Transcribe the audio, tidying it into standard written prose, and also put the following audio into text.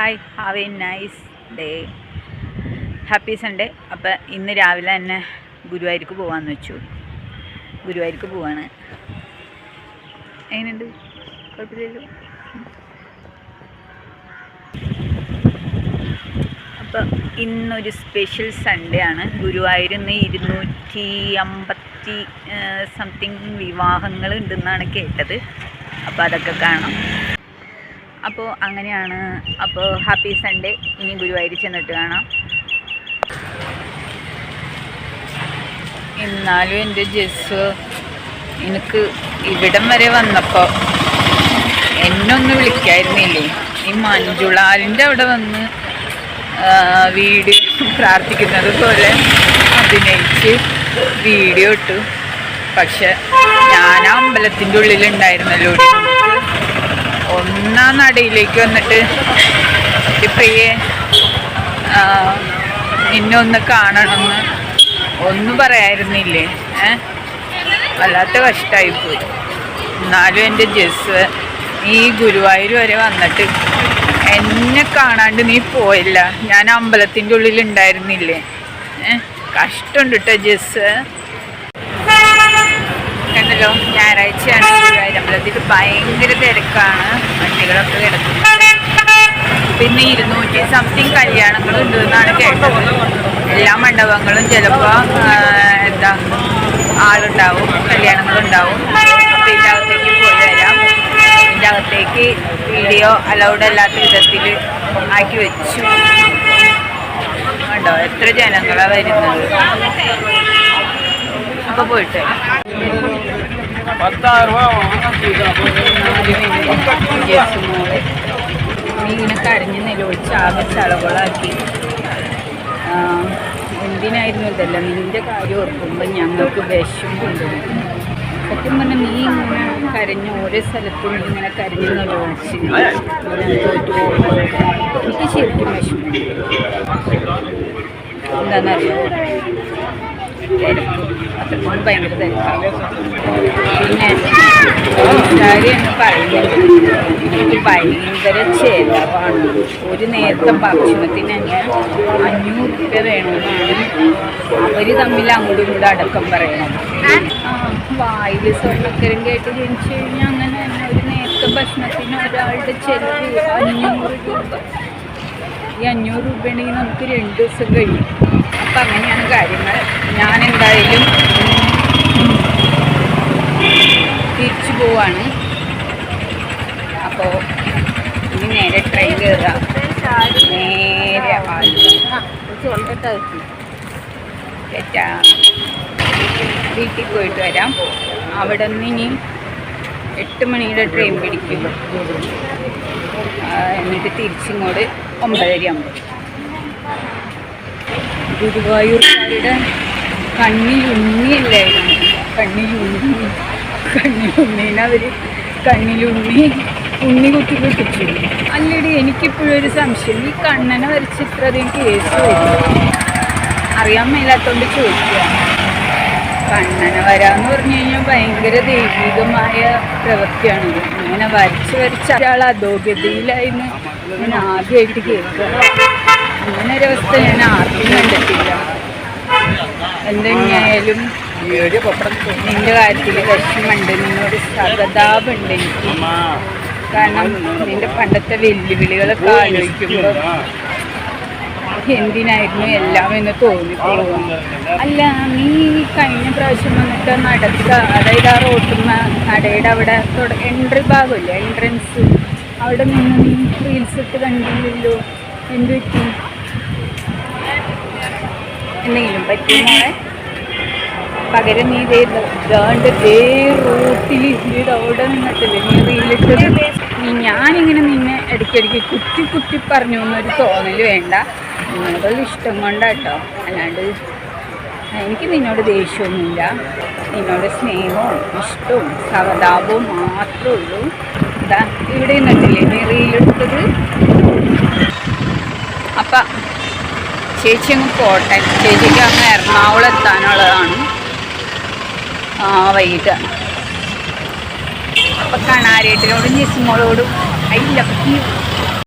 Hi, have A nice day, happy Sunday. അപ്പം ഇന്ന് രാവിലെ തന്നെ ഗുരുവായൂർക്ക് പോകാമെന്ന് വെച്ചു. ഗുരുവായൂർക്ക് പോവാണ്. എങ്ങനെയുണ്ട്? കുഴപ്പമില്ലല്ലോ. അപ്പം ഇന്നൊരു സ്പെഷ്യൽ സൺഡേ ആണ്. ഗുരുവായൂർ ഇന്ന് 250 സംതിങ് വിവാഹങ്ങൾ ഉണ്ടെന്നാണ് കേട്ടത്. അപ്പോൾ അതൊക്കെ കാണാം. അപ്പോൾ അങ്ങനെയാണ്. അപ്പോൾ ഹാപ്പി സൺഡേ. ഇനി ഗുരുവായൂർ ചെന്നിട്ട് കാണാം. എന്നാലും എൻ്റെ ജസ് എനിക്ക് ഇവിടം വരെ വന്നപ്പോൾ എന്നൊന്ന് വിളിക്കായിരുന്നില്ലേ? ഈ മഞ്ജുളാലിൻ്റെ അവിടെ വന്ന് വീഡിയോ പ്രാർത്ഥിക്കുന്നത് പോലെ അഭിനയിച്ച് വീഡിയോ ഇട്ടു. പക്ഷെ ഞാൻ ആ അമ്പലത്തിൻ്റെ ഉള്ളിലുണ്ടായിരുന്നല്ലോ. ഒന്നാം നടയിലേക്ക് വന്നിട്ട് പ്രിയെ നിന്നെ ഒന്ന് കാണണമെന്ന് ഒന്നും പറയായിരുന്നില്ലേ? വല്ലാത്ത കഷ്ടമായിപ്പോയി. എന്നാലും എൻ്റെ ജസ് നീ ഗുരുവായൂർ വരെ വന്നിട്ട് എന്നെ കാണാണ്ട് നീ പോയില്ല. ഞാൻ അമ്പലത്തിൻ്റെ ഉള്ളിലുണ്ടായിരുന്നില്ലേ? കഷ്ടമുണ്ട് കേട്ടോ ജസ്. കണ്ടല്ലോ, ഞായറാഴ്ചയാണ് ഗുരുവായൂർ അമ്പലത്തിൽ ഭയങ്കര തിരക്കാണ്. വണ്ടികളൊക്കെ കിടക്കുന്നത്. പിന്നെ 200 സംതിങ് കല്യാണങ്ങളും ഉണ്ടെന്നാണ് കേട്ടത്. എല്ലാ മണ്ഡപങ്ങളും ചിലപ്പോൾ ആളുണ്ടാവും, കല്യാണങ്ങളുണ്ടാവും. അപ്പോൾ ഇതിൻ്റെ അകത്തേക്ക് പോയി വരാം. ഇതിൻ്റെ അകത്തേക്ക് വീഡിയോ അലൗഡ് അല്ലാത്ത വിധത്തിൽ ആക്കി വെച്ചു. കണ്ടോ എത്ര ജനങ്ങളാണ് വരുന്നത്. അപ്പോൾ പോയിട്ട് നീ ഇങ്ങനെ കരഞ്ഞ് നിലവിളിച്ച് ആകെ ചളകളാക്കി. എന്തിനായിരുന്നു ഇതല്ല? നിൻ്റെ കാര്യം ഓർക്കുമ്പോൾ ഞങ്ങൾക്ക് വിഷമുണ്ട്. സത്യം പറഞ്ഞാൽ നീ ഇങ്ങനെ കരഞ്ഞ് ഓരോ സ്ഥലത്തും ഇങ്ങനെ കരഞ്ഞ് നിലവിളിച്ച് എനിക്ക് ശരിക്കും വിഷമമുണ്ട്. എന്താണെന്നറിയാമോ? അത്രക്കും ഭയങ്കര തിരക്കാണ്. പിന്നെ കാര്യമാണ് പറയുന്നത്, എനിക്ക് ഭയങ്കര ചെലവാണ്. ഒരു നേരത്തെ ഭക്ഷണത്തിന് തന്നെ 500 രൂപ വേണമെന്നാണ് അവർ തമ്മിൽ അങ്ങോട്ടും ഇങ്ങോട്ടും അടക്കം പറയണം. വായിൽ സ്വർണ്ണക്കരം കേട്ട് ജനിച്ചു കഴിഞ്ഞാൽ അങ്ങനെ തന്നെ ഒരു നേരത്തെ ഭക്ഷണത്തിന് ഒരാളുടെ ചെലവ് 500 രൂപ. ഈ 500 രൂപ ഉണ്ടെങ്കിൽ നമുക്ക് 2 ദിവസം കഴിയും. അപ്പം അങ്ങനെയാണ് കാര്യങ്ങൾ. ഞാൻ എന്തായാലും തിരിച്ചു പോവാണ്. അപ്പോൾ ഇനി നേരെ ട്രെയിൻ കയറാം. നേരെ വീട്ടിൽ പോയിട്ട് വരാം. അവിടെ നിന്ന് ഇനി 8 മണിയുടെ ട്രെയിൻ പിടിക്കും. എന്നിട്ട് തിരിച്ചിങ്ങോട്ട് 9:30 ആകുമ്പോൾ. ഗുരുവായൂർക്കാരുടെ കണ്ണിലുണ്ണിയല്ലായിരുന്നു. കണ്ണിലുണ്ണീനവർ ഉണ്ണി കുത്തി കുത്തിച്ചു. അല്ലടി, എനിക്കിപ്പോഴൊരു സംശയം. ഈ കണ്ണനെ വരച്ച് ഇത്രയധികം കേസ് വരും അറിയാൻ മേലാത്തോണ്ട് ചോദിക്കുക. കണ്ണനെ വരാന്ന് പറഞ്ഞു കഴിഞ്ഞാൽ ഭയങ്കര ദൈവികമായ പ്രവൃത്തിയാണ്. ഇങ്ങനെ വരച്ച് ഒരാൾ അധോഗതിയിലായിരുന്നു ഞാൻ ആദ്യമായിട്ട് കേൾക്കുക. അങ്ങനെ ഒരവസ്ഥ ഞാൻ ആർക്കും കണ്ടിട്ടില്ല. എന്തെങ്ങനെയായാലും നിന്റെ കാര്യത്തിൽ വിഷമമുണ്ട്, നിന്നോട് സഹതാപമുണ്ട് എനിക്ക്. കാരണം നിന്റെ പണ്ടത്തെ വെല്ലുവിളികളൊക്കെ ആലോചിക്കുമ്പോൾ എന്തിനായിരുന്നു എല്ലാം എന്ന് തോന്നിപ്പോകും. അല്ല, നീ കഴിഞ്ഞ പ്രാവശ്യം വന്നിട്ട് നടക്കുക, അതായത് ആ റോട്ടുമ്മ നടയുടെ അവിടെ എൻട്രി ഭാഗമില്ല, എൻട്രൻസ്, അവിടെ നിന്ന് നീ റീൽസ് ഇട്ട് കണ്ടില്ലല്ലോ. എന്ത് പറ്റി? എന്തെങ്കിലും പറ്റുമോ? പകരം നീ ഇതാണ്ട് റൂട്ടിൽ ഇത് അവിടെ നിന്നിട്ടില്ലേ നീ റീലിട്ടത്? ഞാനിങ്ങനെ നിന്നെ ഇടയ്ക്കിടയ്ക്ക് കുത്തി പറഞ്ഞു എന്നൊരു തോന്നൽ വേണ്ട. നിന്നോടുള്ള ഇഷ്ടം കൊണ്ടാട്ടോ. അല്ലാണ്ട് എനിക്ക് നിന്നോട് ദേഷ്യമൊന്നുമില്ല. നിന്നോട് സ്നേഹവും ഇഷ്ടവും സഹതാപവും മാത്രമേ ഉള്ളൂ. ഇതാ ഇവിടെ നിന്നിട്ടില്ലേ നീ റീലെടുത്തത്? അപ്പം ചേച്ചി അങ്ങ് പോട്ടെ. ചേച്ചിക്ക് അങ്ങ് എറണാകുളം എത്താനുള്ളതാണ് വൈകിട്ട്. അപ്പം കണാരേട്ടിനോടും ജിസ്മോളോടും ഐ ലവ് യു